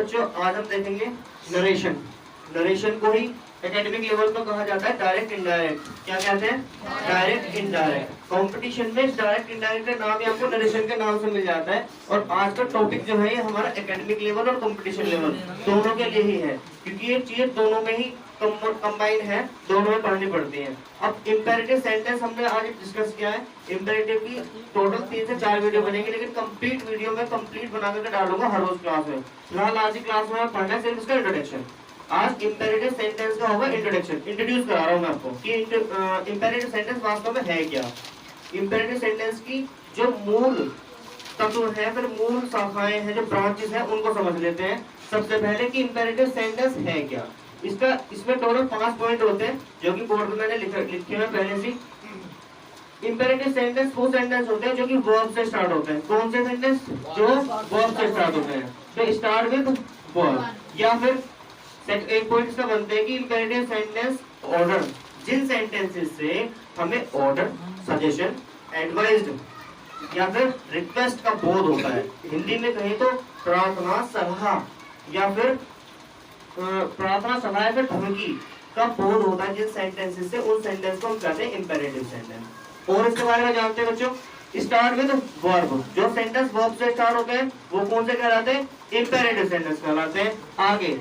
बच्चों आज हम देखेंगे नरेशन। नरेशन को ही एकेडमिक लेवल पर कहा जाता है डायरेक्ट इनडायरेक्ट। क्या कहते हैं? Direct indirect. कंपटीशन में डायरेक्ट इनडायरेक्ट का नाम ही आपको नरेशन के नाम से मिल जाता है। और आज का टॉपिक जो है ये हमारा एकेडमिक लेवल और कंपटीशन लेवल दोनों के लिए ही है, क्योंकि ये चीज दोनों में ही कंबाइन है, दोनों में पढ़नी पड़ती है। अब इंपेरेटिव सेंटेंस हमने आज डिस्कस किया है। इंपेरेटिव की टोटल 3 से 4 वीडियो बनेंगे, लेकिन कंप्लीट वीडियो में कंप्लीट बना करके डालूंगा हर रोज क्लास में। फिलहाल आज की क्लास में पढ़ना है सिर्फ इसका इंट्रोडक्शन। आज इंपेरेटिव सेंटेंस का होगा इंट्रोडक्शन। इंट्रोड्यूस करा रहा हूँ मैं आपको कि इंपेरेटिव सेंटेंस वास्तव में है क्या। इंपेरेटिव सेंटेंस की जो मूल तत्व है, फिर मूल शाखाएं हैं, जो ब्रांचेस हैं, उनको समझ लेते हैं। सबसे पहले कि इंपेरेटिव सेंटेंस है क्या। इसमें टोटल 5 पॉइंट होते हैं, जो कि बोर्ड में मैंने लिखे हुए पहले से। इंपेरेटिव सेंटेंस वो सेंटेंस होते हैं जो कि वर्ब से स्टार्ट होते हैं। कौन से सेंटेंस? जो वर्ब से स्टार्ट होते हैं। तो स्टार्ट विद वर्ब। या फिर एक पॉइंट इसका बनते हैं कि इंपेरेटिव सेंटेंस ऑर्डर, जिन सेंटेंसेस से हमें ऑर्डर, सजेशन, एडवाइज्ड या फिर रिक्वेस्ट का बोध होता है। हिंदी में कहें तो प्रार्थना, सलाह या फिर प्रार्थना, सलाह या फिर धमकी का बोध होता है जिन सेंटेंसेस से, उन सेंटेंस को हम कहते हैं इंपेरेटिव सेंटेंस। और इसके बारे में जानते हैं बच्चों, स्टार्ट विद वर्ब। जो सेंटेंस वर्ब से स्टार्ट होते हैं वो कौन से कहलाते हैं? इंपेरेटिव सेंटेंस कहलाते हैं। आगे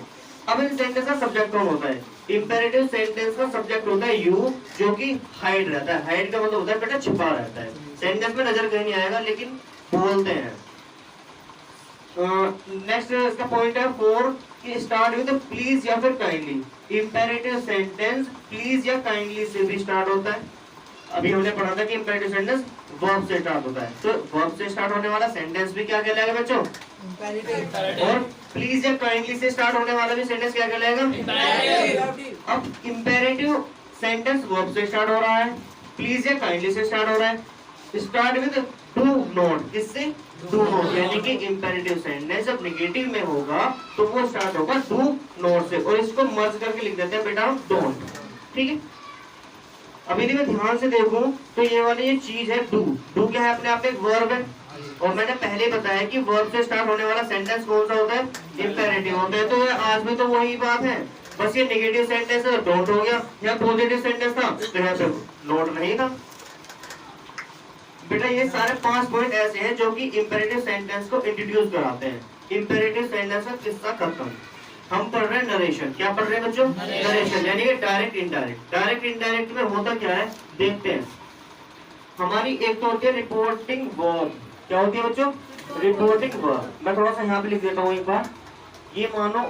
अब इन सेंटेंस का सब्जेक्ट कौन होता है? इंपेरेटिव सेंटेंस का सब्जेक्ट होता है यू, जो कि हाइड रहता है। हाइड का मतलब होता है बेटा छिपा रहता है, सेंटेंस में नजर कहीं नहीं आएगा लेकिन बोलते हैं। नेक्स्ट इसका पॉइंट है 4 कि स्टार्ट विद प्लीज या फिर काइंडली। इंपेरेटिव सेंटेंस प्लीज या काइंडली से भी स्टार्ट होता है। अभी हमने पढ़ा था कि इंपेरेटिव सेंटेंस वर्ब से स्टार्ट होता है, तो वर्ब से स्टार्ट होने वाला सेंटेंस भी क्या कहलाएगा बच्चों? इंपेरेटिव। और प्लीज या काइंडली से स्टार्ट होने वाला भी सेंटेंस क्या कहलाएगा? इंपेरेटिव। अब इंपेरेटिव सेंटेंस वर्ब से स्टार्ट हो रहा है, प्लीज या काइंडली से स्टार्ट हो रहा है। स्टार्ट विद डू नॉट, किससे? Do not. यानी कि इंपेरेटिव सेंटेंस जब नेगेटिव में होगा तो वो स्टार्ट होगा डू नॉट से, और इसको मर्ज करके लिख देते हैं बेटा डोंट। ठीक है। अभी यदि मैं ध्यान से देखूं तो ये वाली ये चीज है डू। डू क्या है? अपने आप में एक वर्ब है, और मैंने पहले बताया कि वर्ब से स्टार्ट होने वाला सेंटेंस कौन सा होता है? इंपेरेटिव होता है। तो आज में तो वही बात है, बस ये नेगेटिव सेंटेंस है डोंट हो गया, या पॉजिटिव सेंटेंस था तो यहाँ पे नॉट नहीं था। बेटा ये सारे 5 पॉइंट ऐसे हैं जो कि इंपेरेटिव सेंटेंस को इंट्रोड्यूस कराते हैं। इंपेरेटिव सेंटेंस का किस्सा खत्म। हम पढ़ रहे हैं नरेशन। क्या पढ़ रहे हैं बच्चों? नरेशन, यानी कि डायरेक्ट इनडायरेक्ट। डायरेक्ट इनडायरेक्ट में होता क्या है देखते हैं। हमारी एक तो होती है रिपोर्टिंग वर्ब। क्या होती है बच्चों? Reporting verb. मैं थोड़ा सा यहाँ पे लिख देता हूँ एक बार। ये मानो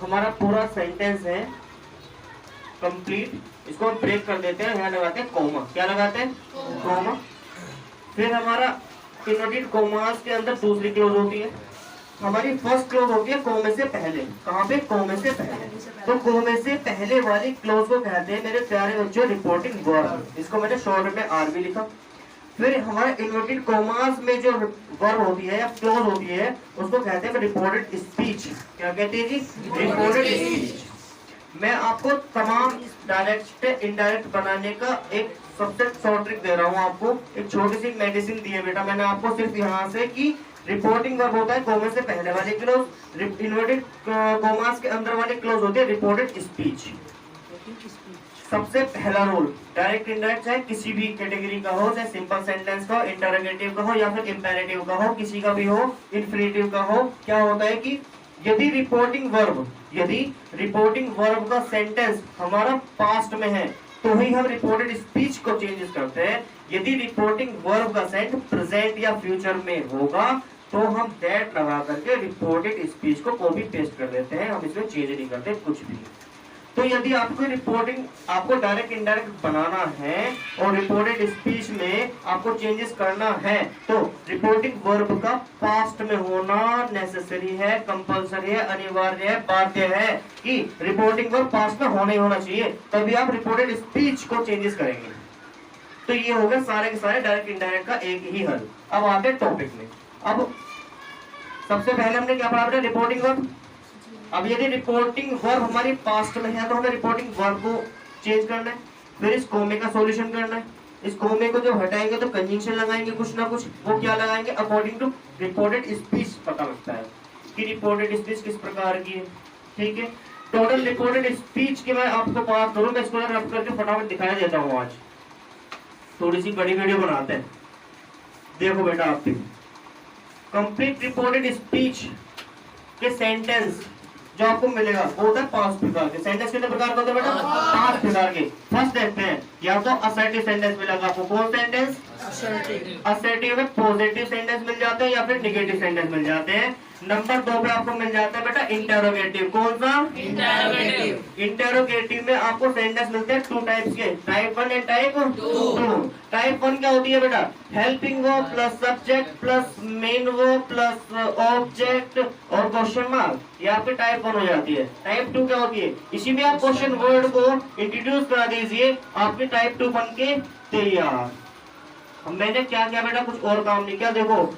हमारा पूरा सेंटेंस है कंप्लीट, इसको हम ब्रेक कर देते हैं, यहाँ लगाते हैं कॉमा। क्या लगाते हैं? कॉमा। फिर हमारा इन्वर्टेड कॉमास के अंदर दूसरी क्लोज होती है। हमारी फर्स्ट क्लोज होती है कोमे से पहले। कहाँ पे? कोमे से पहले। तो कोमे से पहले वाली क्लोज को कहते हैं मेरे प्यारे बच्चों रिपोर्टिंग वर्ब। इसको मैंने शॉर्ट में आर भी लिखा। फिर हमारे इन्वर्टेड कॉमास में जो वर्ब होती है या क्लोज होती है उसको कहते हैं रिपोर्टेड स्पीच। क्या कहते हैं जी? Reported speech. मैं आपको तमाम डायरेक्ट इनडायरेक्ट बनाने का एक सबसे शॉर्ट ट्रिक दे रहा हूँ आपको। एक छोटी सी मेडिसिन दी है बेटा मैंने आपको सिर्फ यहाँ से कि रिपोर्टिंग वर्ब होता है कोमे से पहले वाली क्लोज, इन्वर्टेड कॉमास के अंदर वाली क्लोज होती है रिपोर्टेड स्पीच। सबसे पहला रूल डायरेक्ट इनडायरेक्ट चाहे किसी भी कैटेगरी का हो, चाहे सिंपल सेंटेंस का हो, इंटरोगेटिव का हो या फिर इंपेरेटिव का हो, किसी का भी हो, इंफिनिटिव का हो, क्या होता है कि यदि रिपोर्टिंग वर्ब का सेंटेंस हमारा पास्ट में है तो ही हम रिपोर्टेड स्पीच को चेंजेस करते हैं। यदि रिपोर्टिंग वर्ब का सेंट प्रेजेंट या फ्यूचर में होगा तो हम दैट लगा करके रिपोर्टेड स्पीच को कॉपी पेस्ट कर देते हैं, हम इसमें चेंज नहीं करते कुछ भी। तो यदि आपको डायरेक्ट इनडायरेक्ट बनाना है और रिपोर्टेड स्पीच में आपको चेंजेस करना है तो रिपोर्टिंग वर्ब का पास्ट में होना नेसेसरी है, कंपल्सरी है, अनिवार्य है, बाध्य है कि रिपोर्टिंग वर्ब पास्ट में होना ही होना चाहिए, तभी आप रिपोर्टेड स्पीच को चेंजेस करेंगे। तो ये हो गया सारे के सारे डायरेक्ट इनडायरेक्ट का एक ही हल। अब आते हैं टॉपिक में। अब सबसे पहले हमने क्या पढ़ा बेटा? Reporting verb. अब यदि रिपोर्टिंग वर्ब हमारी पास्ट में है तो हमें रिपोर्टिंग वर्ब को चेंज करना है, फिर इस कोमे का सॉल्यूशन करना है। इस कोमे को जब हटाएंगे तो कंजंक्शन लगाएंगे कुछ ना कुछ, वो क्या लगाएंगे? अकॉर्डिंग टू रिपोर्टेड स्पीच पता लगता है। कि रिपोर्टेड स्पीच किस प्रकार की है। ठीक है, टोटल रिपोर्टेड स्पीच की मैं आपको बात करूं, मैं इसको रफ करके फटाफट दिखाया देता हूं। आज थोड़ी सी बड़ी वीडियो बनाते हैं। देखो बेटा, आप भी कंप्लीट रिपोर्टेड स्पीच के सेंटेंस जो आपको मिलेगा वो होता है 5 प्रकार के। सेंटेंस कितने प्रकार के होते हैं बेटा? 5 प्रकार के। फर्स्ट देखते हैं, या तो असर्टिव सेंटेंस मिलेगा आपको। कौन सेंटेंस? असर्टिव में पॉजिटिव सेंटेंस मिल जाते हैं या फिर निगेटिव सेंटेंस मिल जाते हैं। नंबर 2 पे आपको मिल जाता है बेटा इंटेरोगेटिव। कौन सा? इंटेरोगेटिव। इंटेरोगेटिव में आपको सेंटेंस मिलते हैं 2 टाइप्स के, टाइप 1 एंड टाइप 2। टाइप 1 क्या होती है बेटा? Helping verb plus subject plus main verb plus object और क्वेश्चन मार्क, ये आपकी टाइप 1 हो जाती है। टाइप 2 क्या होती है? इसी में आप क्वेश्चन वर्ड को इंट्रोड्यूस करा दीजिए, आपकी टाइप 2 बन के तैयार। अब मैंने क्या किया बेटा? कुछ और काम नहीं किया। देखो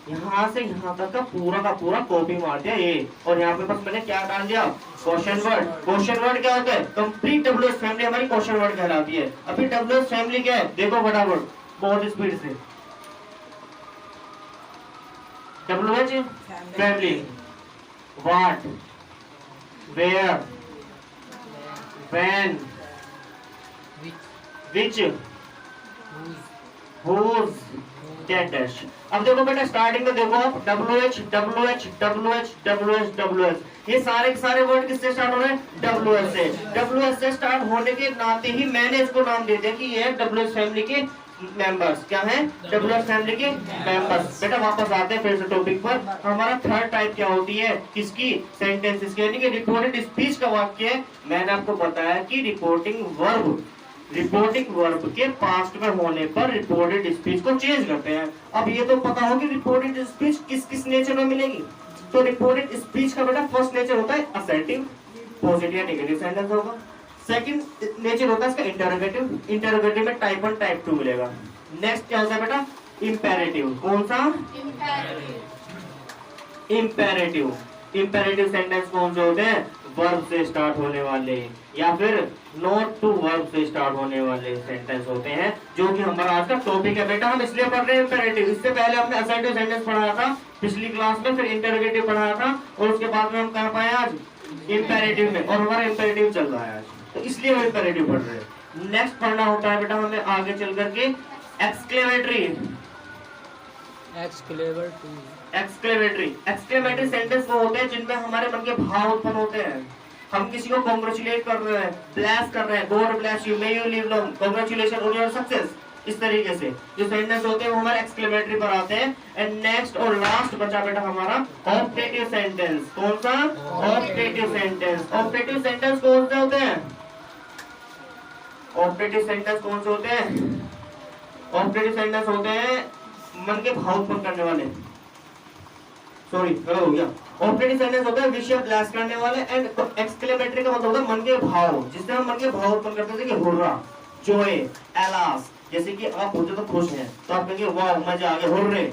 यहाँ से यहाँ तक का पूरा कॉपी मार दिया ये, और यहाँ पे बस मैंने क्या डाल दिया? Question word. क्वेश्चन वर्ड क्या होता है? कंप्लीट डब्ल्यूएच फैमिली हमारी क्वेश्चन वर्ड कहलाती है। अभी डब्ल्यूएच फैमिली क्या है? देखो फटाफट, बहुत स्पीड से। WH family, what, where, when, which, whose, that dash। अब देखो बेटा, स्टार्टिंग में देखो आप WH WH WH WH WH, ये सारे के सारे वर्ड किससे स्टार्ट हो रहे हैं? WH से। WH से स्टार्ट होने के नाते ही मैंने इसको नाम दे दिया कि ये है WH फैमिली के मेंबर्स। क्या है? WH फैमिली के मेंबर्स। बेटा वापस आते हैं फिर से टॉपिक पर। हमारा थर्ड टाइप क्या होती है? किसकी? सेंटेंसेस की, यानी कि रिपोर्टेड स्पीच का वाक्य। मैंने आपको बताया कि रिपोर्टिंग वर्ब के पास्ट में होने पर रिपोर्टेड स्पीच को चेंज करते हैं। अब ये तो पता हो कि रिपोर्टेड स्पीच किस किस नेचर में मिलेगी। तो रिपोर्टेड स्पीच का बेटा फर्स्ट नेचर होता है असर्टिव, पॉजिटिव या नेगेटिव सेंटेंस होगा। सेकंड नेचर होता है इसका इंटरोगेटिव। इंटरोगेटिव में टाइप 1 टाइप 2 मिलेगा। नेक्स्ट क्या होता है बेटा? इंपेरेटिव। कौन सा? इंपेरेटिव। इंपेरेटिव सेंटेंस कौन से होते हैं? वर्ब से स्टार्ट होने वाले या फिर नॉट टू वर्ब से स्टार्ट होने वाले सेंटेंस होते हैं, जो कि हमारा आज का टॉपिक है। बेटा हम इसलिए पढ़ रहे हैं इंपेरेटिव। इससे पहले हमने असर्टिव सेंटेंस पढ़ाया था पिछली क्लास में, फिर इंटरोगेटिव पढ़ाया था, और उसके बाद में हम कहाँ पाए आज? इंपेरेटिव में। और हमारा इंपेरेटिव चल रहा है आज, तो इसलिए हम इंपेरेटिव पढ़ रहे हैं। नेक्स्ट पढ़ना होता है बेटा हमें आगे चल करके एक्सक्लेमेटरी। एक्सक्लेमेटरी सेंटेंस वो होते हैं जिनमें हमारे मन के भाव उत्पन्न होते हैं। हम किसी को कांग्रेचुलेट कर रहे हैं, ब्लेस कर रहे हैं, God bless you, may you live long, congratulation on your success. इस तरीके से जो सेंटेंस होते हैं वो हमारे एक्सक्लेमेटरी पर आते हैं। एंड नेक्स्ट और लास्ट बचा बेटा हमारा ऑप्टेटिव सेंटेंस। कौन सा? Optative sentence. ऑप्टेटिव सेंटेंस कौन से होते हैं? ऑप्टेटिव सेंटेंस कौन से होते हैं? ऑप्टेटिव सेंटेंस होते हैं मन के भाव उत्पन्न करने वाले। सॉरी गलत हो गया। ऑप्टेटिव सेंटेंस होता है विषय ब्लास करने वाले, एंड एक्सक्लेमेटरी का मतलब होता है मन के भाव, जिससे हम मन के भाव उत्पन्न करते हैं, जैसे कि हुर्रा, जॉय, एलास। जैसे कि आप होते तो खुश हैं तो आप कहेंगे वाह मजा आ गया, hurray,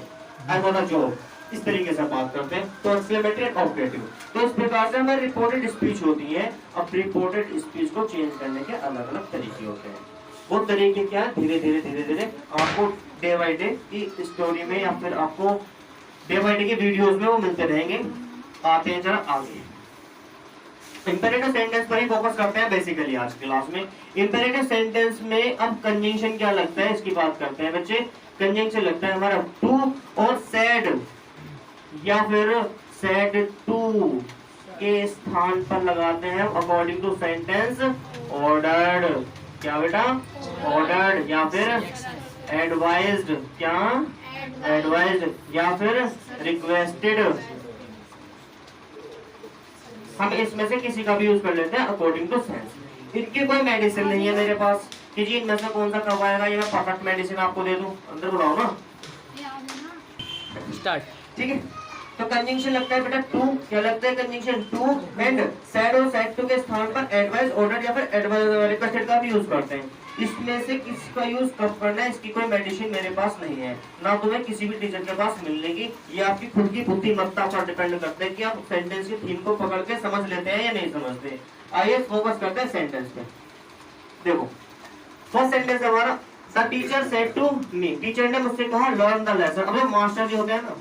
I got a job. इस तरीके से बात करते हैं। तो एक्सक्लेमेटरी एंड ऑप्टेटिव, तो इस प्रकार से हमारी रिपोर्टेड स्पीच होती है। अब रिपोर्टेड स्पीच को चेंज करने के अलग अलग तरीके होते हैं। वो तरीके क्या? धीरे धीरे आपको डे बाय डे की स्टोरी में या फिर आपको डे बाय डे के वीडियोस में वो मिलते रहेंगे। आते हैं जरा आगे। इंपेरेटिव सेंटेंस पर ही फोकस करते हैं बेसिकली आज क्लास में। इंपेरेटिव सेंटेंस में अब कंजंक्शन क्या लगता है इसकी बात करते हैं बच्चे। कंजंक्शन लगता है हमारा टू और सैड, या फिर सैड टू के स्थान पर लगाते हैं अकॉर्डिंग टू सेंटेंस ऑर्डर्ड। क्या बेटा? ऑर्डर्ड, या फिर एडवाइज्ड। क्या? एडवाइज्ड, या फिर रिक्वेस्टेड। हम इसमें से किसी का भी यूज कर लेते हैं अकॉर्डिंग टू सेंस। इनकी कोई मेडिसिन नहीं है मेरे पास कि जी इनमें से कौन सा कब आएगा, ये मैं परफेक्ट मेडिसिन आपको दे दूं। अंदर बुलाओ ना, स्टार्ट। ठीक है, तो कंजंक्शन लगता है बेटा टू। क्या लगता है? कंजंक्शन टू एंड सैड और सैड टू के स्थान पर एडवाइस, ऑर्डर या फिर एडवाइस रिक्वेस्टेड का भी यूज करते हैं। इसमें से किसका यूज कब करना है इसकी कोई मेडिसिन मेरे पास नहीं है, ना तुम्हें किसी भी टीचर के पास मिलेगी। ये आपकी खुद की बुद्धिमत्ता पर डिपेंड करता है कि आप सेंटेंस की थीम को पकड़ के समझ लेते हैं या नहीं समझते। आइए फोकस करते हैं सेंटेंस पे। देखो फर्स्ट सेंटेंस हमारा, the teacher said to me. Teacher ने मुझसे कहा लर्न द लेसन। अब मास्टर जी होते हैं ना,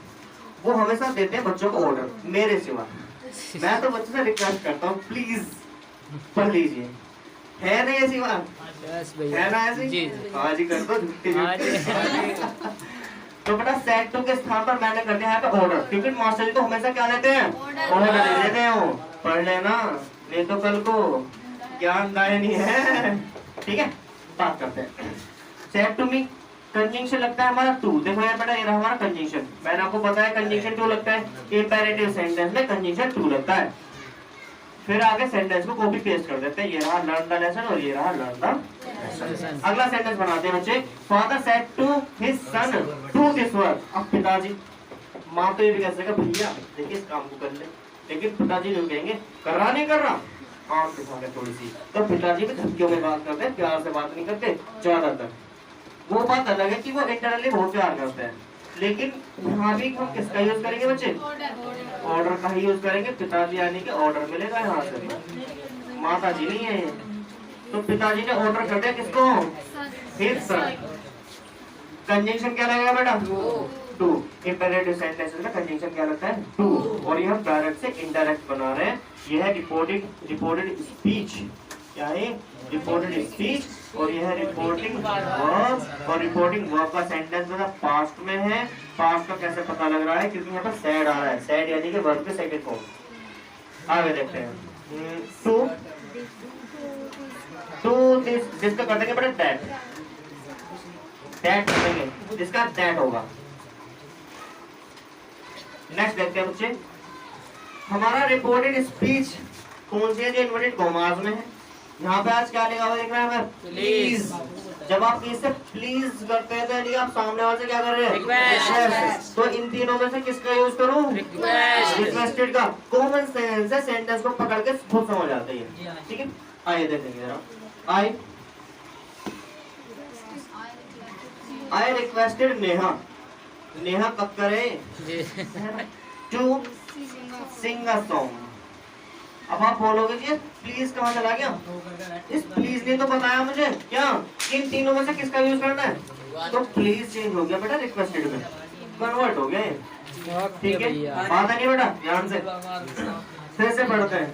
वो हमेशा देते हैं बच्चों को ऑर्डर, मेरे सिवा। मैं तो बच्चों से रिक्वेस्ट करता हूँ प्लीज पढ़ लीजिए, है ना ऐसी बात? है ना ऐसी? हाँ जी कर दो झुकती तो बेटा सेट टू के स्थान पर मैंने कर दिया है ऑर्डर, क्योंकि मास्टर जी तो हमेशा क्या लेते हैं? ऑर्डर ले लेते हैं। वो पढ़ लेना, नहीं तो कल को ज्ञान दायनी है। ठीक है, बात करते हैं। सेट टू मी कंजंक्शन लगता है हमारा टू। देखो यार बेटा, ये रहा हमारा कंजंक्शन। मैंने आपको बताया कंजंक्शन क्यों लगता है, इंपेरेटिव सेंटेंस में कंजंक्शन टू लगता है। फिर आगे सेंटेंस को कॉपी पेस्ट कर देते हैं। ये रहा लर्न द लेसन और ये रहा लर्न द लेसन। अगला सेंटेंस बनाते हैं बच्चे। Father said to his son to this work. अब पिताजी, माँ तो ये भी कह सकेगा भैया देखिए इस काम को कर ले, लेकिन पिताजी लोग कहेंगे कर रहा नहीं कर रहा, आँख दिखा के थोड़ी सी। तो पिताजी भी धमकियों में बात करते हैं, प्यार से बात नहीं करते ज्यादातर। वो बात अलग है कि वो इंटरनली बहुत प्यार करते हैं, लेकिन यहाँ भी हम किसका यूज करेंगे बच्चे? ऑर्डर का ही यूज करेंगे। पिताजी आने के ऑर्डर मिलेगा यहाँ से, माता जी नहीं है ये। तो पिताजी ने ऑर्डर कर दिया किसको? His son. कंजंक्शन क्या लगेगा बेटा? टू। इंपेरेटिव सेंटेंसेस में कंजंक्शन क्या लगता है? टू। और ये हम डायरेक्ट से इनडायरेक्ट बना रहे हैं। ये है रिपोर्टेड स्पीच। क्या है? Reported speech. और यह है रिपोर्टिंग वर्ब। और रिपोर्टिंग वर्ब का सेंटेंस में पास्ट में है। पास्ट का कैसे पता लग रहा है? क्योंकि यहाँ पर सैड आ रहा है। सैड यानी कि वर्ब के सेकंड फॉर्म। आगे देखते हैं। टू दिस, जिसका कर देंगे बेटा दैट। दैट कर देंगे, जिसका दैट होगा। नेक्स्ट देखते हैं बच्चे, हमारा रिपोर्टेड स्पीच कौन सी है? जो इन्वर्टेड कॉमास में है। यहाँ पे आज क्या लिखा हुआ देख रहे हैं हमें? प्लीज। जब आप इससे प्लीज करते हैं तो यानी आप सामने वाले से क्या कर रहे हैं? रिक्वेस्ट। तो इन तीनों में से किसका यूज करूं? रिक्वेस्टेड का। कॉमन सेंस है, सेंटेंस को पकड़ के खुद समझ आते हैं। ठीक है, आइए देखेंगे जरा। I requested Neha. नेहा कक्कर है टू सिंग अ सॉन्ग। अब आप बोलोगे जी प्लीज कहाँ चला गया? इस प्लीज ने तो बताया मुझे क्या इन तीनों में से किसका यूज करना है। तो प्लीज चेंज हो गया बेटा, रिक्वेस्टेड में कन्वर्ट हो गया। ठीक है, बात नहीं बेटा, ध्यान से फिर से पढ़ते हैं।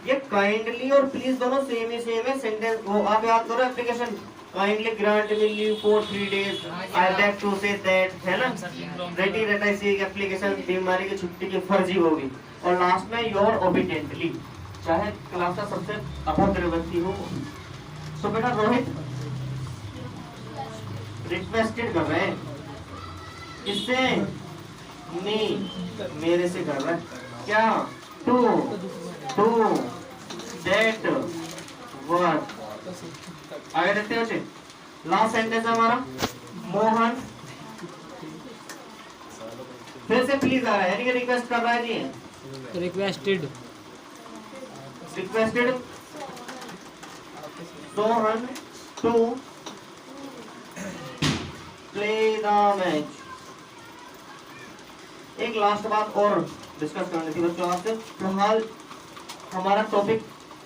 ये काइंडली और प्लीज दोनों सेम है सेंटेंस को। आप याद करो application, kindly grant me leave for 3 days, I beg to say that, है ना। रेडी रेटाई से एप्लीकेशन बीमारी की छुट्टी की फर्जी होगी। और लास्ट में योर ओबीडियंटली, चाहे क्लास का सबसे अभद्र व्यक्ति हो। तो बेटा रोहित रिक्वेस्टेड कर रहे हैं, किससे? मेरे से कर रहा है। क्या? To that work. आगे देखते हैं बच्चे, लास्ट सेंटेंस है हमारा मोहन फिर से प्लीज आ रहा है, यानी कि रिक्वेस्ट कर रहा है जी। Requested Sohan to play the match. एक लास्ट बात और डिस्कस करनी थी बच्चों आपसे। फिलहाल हमारा टॉपिक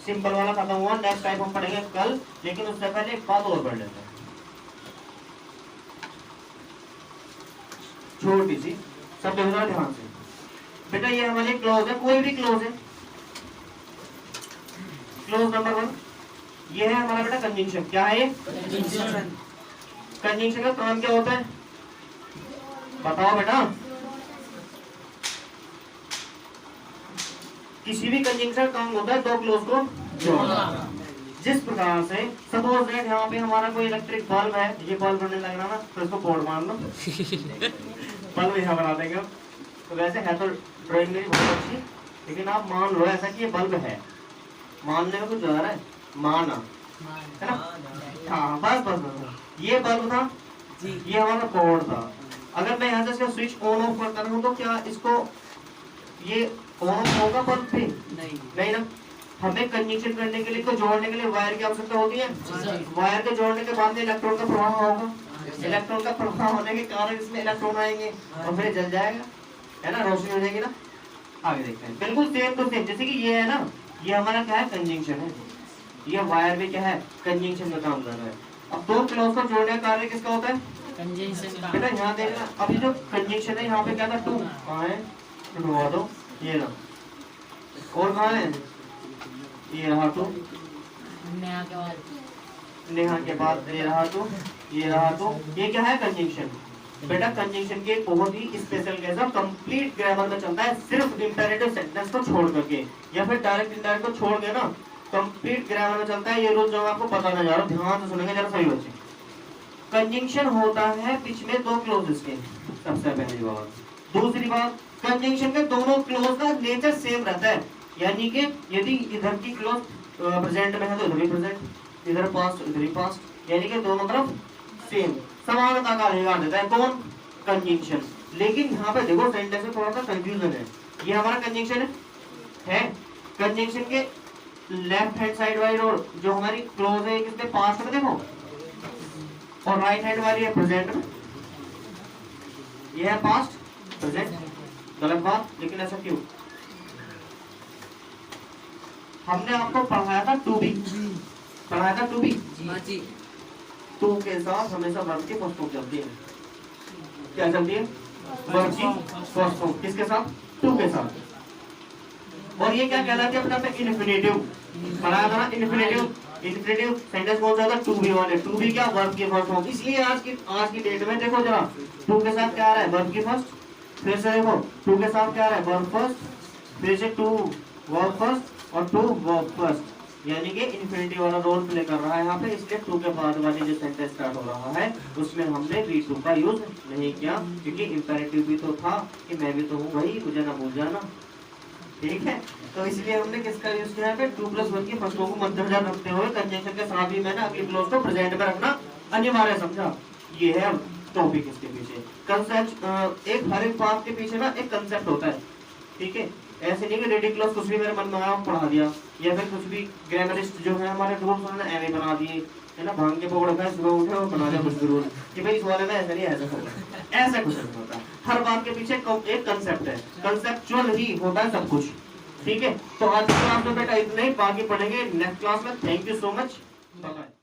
सिंपल वाला खत्म हुआ, नेक्स्ट टाइम हम पढ़ेंगे कल। लेकिन उससे पहले एक बात और पढ़ लेते हैं, छोटी सी, सब देखना ध्यान से बेटा। ये हमारे क्लोज है, कोई भी क्लोज है। क्लोज नंबर 1 ये है हमारा बेटा कंजंक्शन। क्या है? कंजंक्शन का काम क्या होता है बताओ बेटा? किसी भी कंजंक्शन काम होता है दो क्लोज को जोड़ना। जिस प्रकार से सपोज दैट यहाँ पे हमारा कोई इलेक्ट्रिक बल्ब है, ये बल्ब बनने लग रहा ना, तो इसको बोर्ड मान लो बल्ब यहाँ बना देंगे। तो वैसे है तो ड्राइंग मेरी बहुत अच्छी, लेकिन आप मान लो ऐसा कि ये बल्ब है। मानने में कुछ जा रहा है, माना है ना। हाँ बस ये बल्ब था, ये हमारा बोर्ड था। अगर मैं यहाँ से इसका स्विच ऑन ऑफ करता हूँ तो क्या इसको ये ऑन ऑफ होगा बल्ब पे? नहीं ना। हमें कंजंक्शन करने के लिए, इसको जोड़ने के लिए वायर की आवश्यकता होती है। वायर के जोड़ने के बाद में इलेक्ट्रॉन का प्रवाह होगा। इलेक्ट्रॉन का प्रवाह होने के कारण इसमें इलेक्ट्रॉन आएंगे और फिर जल जाएगा, है ना, रोशनी हो जाएगी ना। आगे देखते हैं, बिल्कुल सेम टू सेम। जैसे कि ये है ना, ये हमारा क्या है? कंजंक्शन है। ये वायर भी क्या है? कंजंक्शन का काम कर रहा है। अब दो क्लोज को जोड़ने का कार्य किसका होता है? बेटा यहाँ देखना, अभी जो कंजंक्शन है यहाँ पे क्या था, टू कहाँ है, ढूंढवा दो, ये ना, और कहाँ है, ये रहा टू, नेहा के बाद ये रहा टू, ये रहा टू, ये क्या है कंजंक्शन। बेटा कंजंक्शन के बहुत ही स्पेशल केस है, कंप्लीट ग्रामर में चलता है, सिर्फ इंपेरेटिव सेंटेंस को छोड़ करके, या फिर डायरेक्ट इनडायरेक्ट को छोड़ के ना कंप्लीट ग्रामर में चलता है। ये रोज जो आपको बताने जा रहा हूँ, ध्यान से सुनेंगे जरा सही बच्चे। कंजंक्शन होता है बीच में दो क्लोजेस के, सबसे पहली बात। दूसरी बात, कंजंक्शन के दोनों क्लोज का नेचर सेम रहता है, यानी कि यदि इधर की क्लोज प्रेजेंट में है तो इधर भी प्रेजेंट, इधर पास्ट इधर ही पास्ट, यानी कि दोनों तरफ सेम समानता का अधिकार देता है कौन, कंजंक्शन। लेकिन यहाँ पे देखो सेंटेंस में थोड़ा सा कंफ्यूजन है। ये हमारा कंजंक्शन है, कंजंक्शन के लेफ्ट हैंड साइड वाली रोड जो हमारी क्लोज है किसके पास्ट में देखो, और राइट हैंड वाली है प्रेजेंट में, ये है पास्ट प्रेजेंट, गलत बात, लेकिन ऐसा क्यों। हमने आपको पढ़ाया था टू बी, पढ़ाया था टू बी, टू के साथ हमेशा वर्ब की फर्स्ट फॉर्म चलती है, क्या चलती है, वर्ब की फर्स्ट फॉर्म, किसके साथ, टू के साथ। और ये क्या कहलाती है अपना इन्फिनेटिव, पढ़ाया था ना इन्फिनेटिव, इन्फिनेटिव सेंटेंस कौन सा था, टू बी वाले, टू बी क्या, वर्ब की फर्स्ट फॉर्म। इसलिए आज की डेट में देखो जरा, टू के साथ क्या आ रहा है, वर्ब की फर्स्ट, फिर से देखो टू के साथ क्या आ रहा है, वर्ब फर्स्ट, फिर से टू वर्ब फर्स्ट और टू वर्ब फर्स्ट, यानी कि इन्फिनिटी वाला रोल प्ले कर रहा है यहाँ पे। इसलिए टू के बाद वाली जो सेंटेंस स्टार्ट हो रहा है उसमें हमने वी टू का यूज नहीं किया, क्योंकि इंपेरेटिव भी तो था कि मैं भी तो हूँ भाई, मुझे ना भूल जाना, ठीक है। तो इसलिए हमने किसका यूज किया है, टू प्लस वन की फर्स्ट को मद्देनजर रखते हुए कंजंक्शन के साथ ही मैंने अगली क्लॉज को प्रेजेंट में रखना अनिवार्य समझा। ये है टॉपिक, इसके पीछे कंसेप्ट, एक हर एक बात के पीछे ना एक कंसेप्ट होता है, ठीक है। ऐसे नहीं कि रेडिकुलस कुछ भी मेरे मन में आया पढ़ा दिया, या फिर कुछ भी ग्रामरिस्ट जो है हमारे रूल्स उन्होंने एवे बना दिए, है ना, भांग के पकड़ में सुबह उठे और बना दिया कुछ रूल कि भाई इस वाले में ऐसा नहीं ऐसा होगा, ऐसा कुछ नहीं होता। हर बात के पीछे एक कंसेप्ट है, कंसेप्चुअल ही होता है सब कुछ, ठीक है। तो आज की क्लास में बेटा इतना ही, बाकी पढ़ेंगे नेक्स्ट क्लास में। Thank you so much, bye bye.